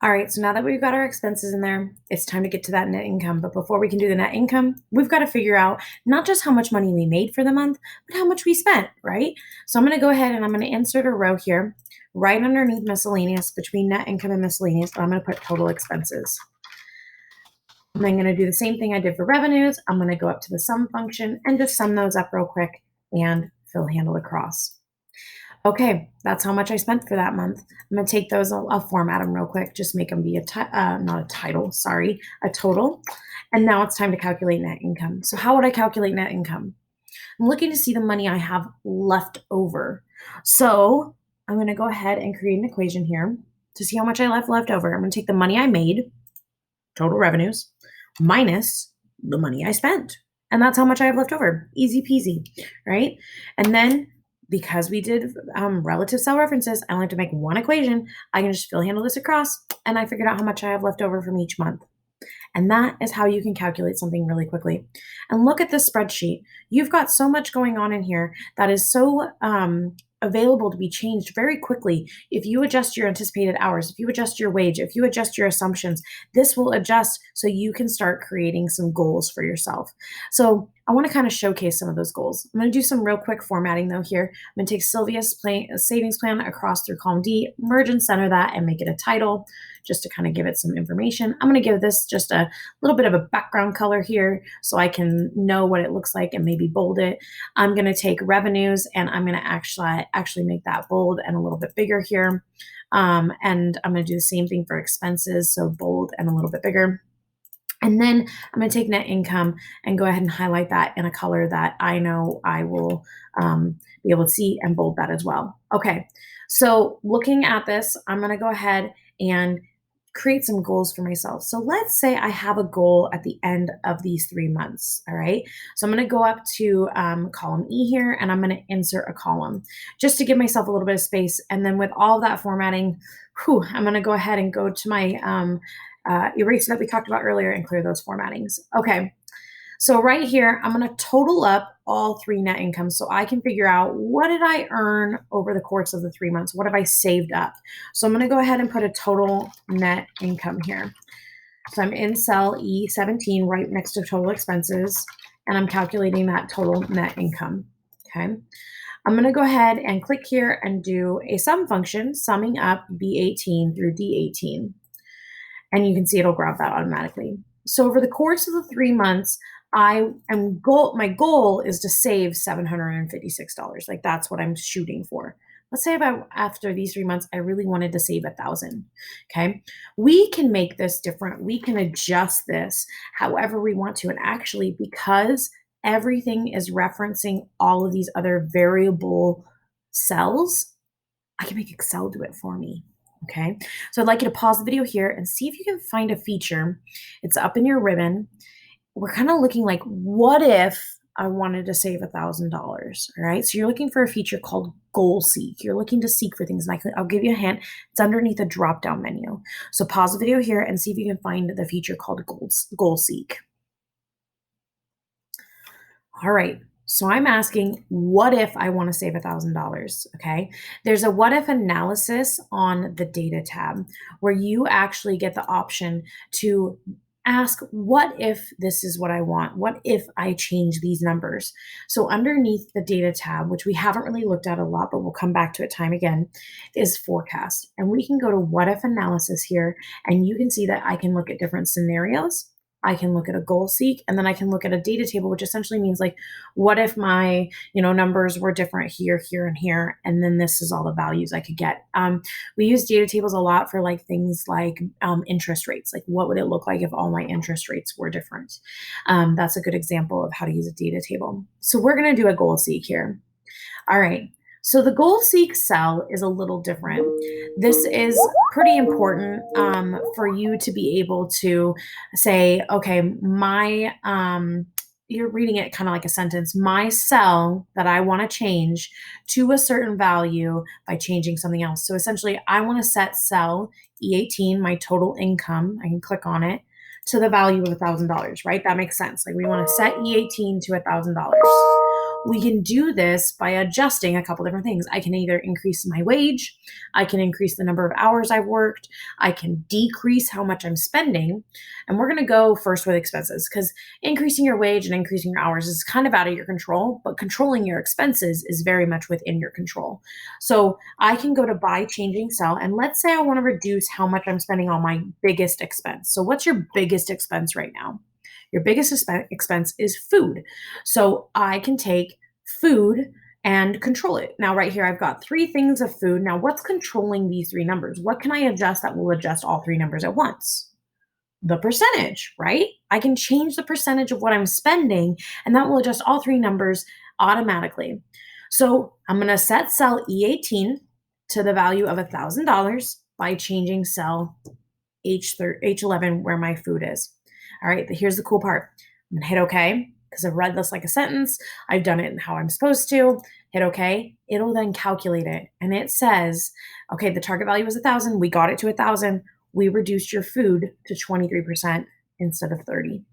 All right, so now that we've got our expenses in there, it's time to get to that net income. But before we can do the net income, we've got to figure out not just how much money we made for the month, but how much we spent, right? So I'm going to go ahead and I'm going to insert a row here right underneath miscellaneous between net income and miscellaneous. I'm going to put total expenses. And I'm going to do the same thing I did for revenues. I'm going to go up to the sum function and just sum those up real quick and fill handle across. Okay, that's how much I spent for that month. I'm gonna take those, I'll format them real quick, just make them be not a title, sorry, a total. And now it's time to calculate net income. So how would I calculate net income? I'm looking to see the money I have left over. So I'm gonna go ahead and create an equation here to see how much I left over. I'm gonna take the money I made, total revenues, minus the money I spent. And that's how much I have left over. Easy peasy, right? And then because we did relative cell references, I only have to make one equation. I can just fill handle this across, and I figured out how much I have left over from each month. And that is how you can calculate something really quickly. And look at this spreadsheet. You've got so much going on in here that is so available to be changed very quickly. If you adjust your anticipated hours, if you adjust your wage, if you adjust your assumptions, this will adjust so you can start creating some goals for yourself. So I want to kind of showcase some of those goals. I'm going to do some real quick formatting though here. I'm going to take Sylvia's savings plan across through column D, merge and center that and make it a title just to kind of give it some information. I'm going to give this just a little bit of a background color here so I can know what it looks like and maybe bold it. I'm going to take revenues and I'm going to actually make that bold and a little bit bigger here. And I'm going to do the same thing for expenses, so bold and a little bit bigger. And then I'm going to take net income and go ahead and highlight that in a color that I know I will be able to see and bold that as well. Okay, so looking at this, I'm going to go ahead and create some goals for myself. So let's say I have a goal at the end of these 3 months. All right. So I'm going to go up to column E here and I'm going to insert a column just to give myself a little bit of space. And then with all of that formatting, I'm going to go ahead and go to my eraser that we talked about earlier and clear those formattings. Okay. So right here, I'm going to total up all 3 net incomes so I can figure out what did I earn over the course of the 3 months? What have I saved up? So I'm going to go ahead and put a total net income here. So I'm in cell E17 right next to total expenses, and I'm calculating that total net income. Okay. I'm going to go ahead and click here and do a sum function, summing up B18 through D18. And you can see it'll grab that automatically. So over the course of the 3 months, my goal is to save $756. Like that's what I'm shooting for. Let's say after these 3 months, I really wanted to save 1,000. Okay. We can make this different. We can adjust this however we want to. And actually, because everything is referencing all of these other variable cells, I can make Excel do it for me. Okay, so I'd like you to pause the video here and see if you can find a feature. It's up in your ribbon. We're kind of looking like, what if I wanted to save $1,000? All right, so you're looking for a feature called Goal Seek. You're looking to seek for things, and I'll give you a hint. It's underneath a drop-down menu. So pause the video here and see if you can find the feature called Goal Seek. All right. So I'm asking, what if I want to save $1,000? Okay. There's a what if analysis on the data tab where you actually get the option to ask, what if this is what I want? What if I change these numbers? So underneath the data tab, which we haven't really looked at a lot, but we'll come back to it time again, is forecast. And we can go to what if analysis here, and you can see that I can look at different scenarios. I can look at a goal seek, and then I can look at a data table, which essentially means like, what if my, numbers were different here, here, and here, and then this is all the values I could get. We use data tables a lot for like things like interest rates. Like, what would it look like if all my interest rates were different? That's a good example of how to use a data table. So we're going to do a goal seek here. All right. So the goal seek cell is a little different. This is pretty important for you to be able to say, okay, you're reading it kind of like a sentence, my cell that I want to change to a certain value by changing something else. So essentially, I want to set cell E18, my total income, I can click on it, to the value of $1,000, right? That makes sense. Like we want to set E18 to $1,000. we can do this by adjusting a couple different things. I can either increase my wage, I can increase the number of hours I've worked, I can decrease how much I'm spending. And we're going to go first with expenses because increasing your wage and increasing your hours is kind of out of your control, but controlling your expenses is very much within your control. So I can go to buy changing cell, and let's say I want to reduce how much I'm spending on my biggest expense. So what's your biggest expense right now? Your biggest expense is food. So I can take food and control it. Now, right here, I've got three things of food. Now, what's controlling these three numbers? What can I adjust that will adjust all three numbers at once? The percentage, right? I can change the percentage of what I'm spending, and that will adjust all three numbers automatically. So I'm going to set cell E18 to the value of $1,000 by changing cell H11 where my food is. All right, but here's the cool part. I'm gonna hit OK because I've read this like a sentence. I've done it how I'm supposed to. Hit OK. It'll then calculate it. And it says, okay, the target value was 1,000. We got it to 1,000. We reduced your food to 23% instead of 30.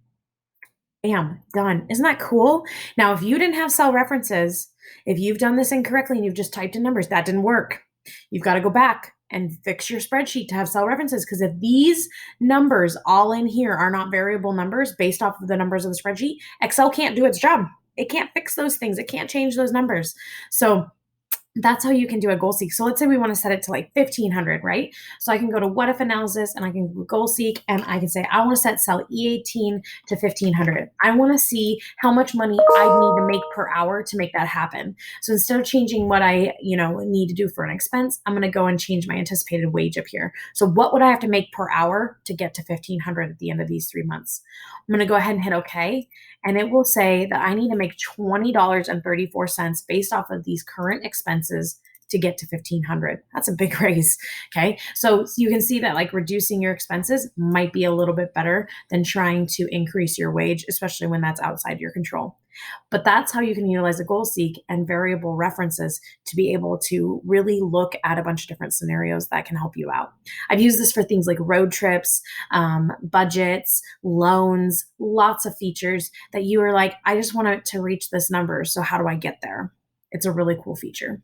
Bam, done. Isn't that cool? Now, if you didn't have cell references, if you've done this incorrectly and you've just typed in numbers, that didn't work. You've got to go back and fix your spreadsheet to have cell references because if these numbers all in here are not variable numbers based off of the numbers of the spreadsheet, Excel can't do its job. It can't fix those things. It can't change those numbers. So that's how you can do a goal seek. So let's say we want to set it to like 1,500, right? So I can go to what if analysis and I can goal seek and I can say, I want to set cell E18 to 1,500. I want to see how much money I need to make per hour to make that happen. So instead of changing what I, need to do for an expense, I'm going to go and change my anticipated wage up here. So what would I have to make per hour to get to 1,500 at the end of these 3 months? I'm going to go ahead and hit OK. And it will say that I need to make $20.34 based off of these current expenses to get to 1,500. That's a big raise. Okay. So you can see that like reducing your expenses might be a little bit better than trying to increase your wage, especially when that's outside your control. But that's how you can utilize a goal seek and variable references to be able to really look at a bunch of different scenarios that can help you out. I've used this for things like road trips, budgets, loans, lots of features that you are like, I just want to reach this number. So how do I get there? It's a really cool feature.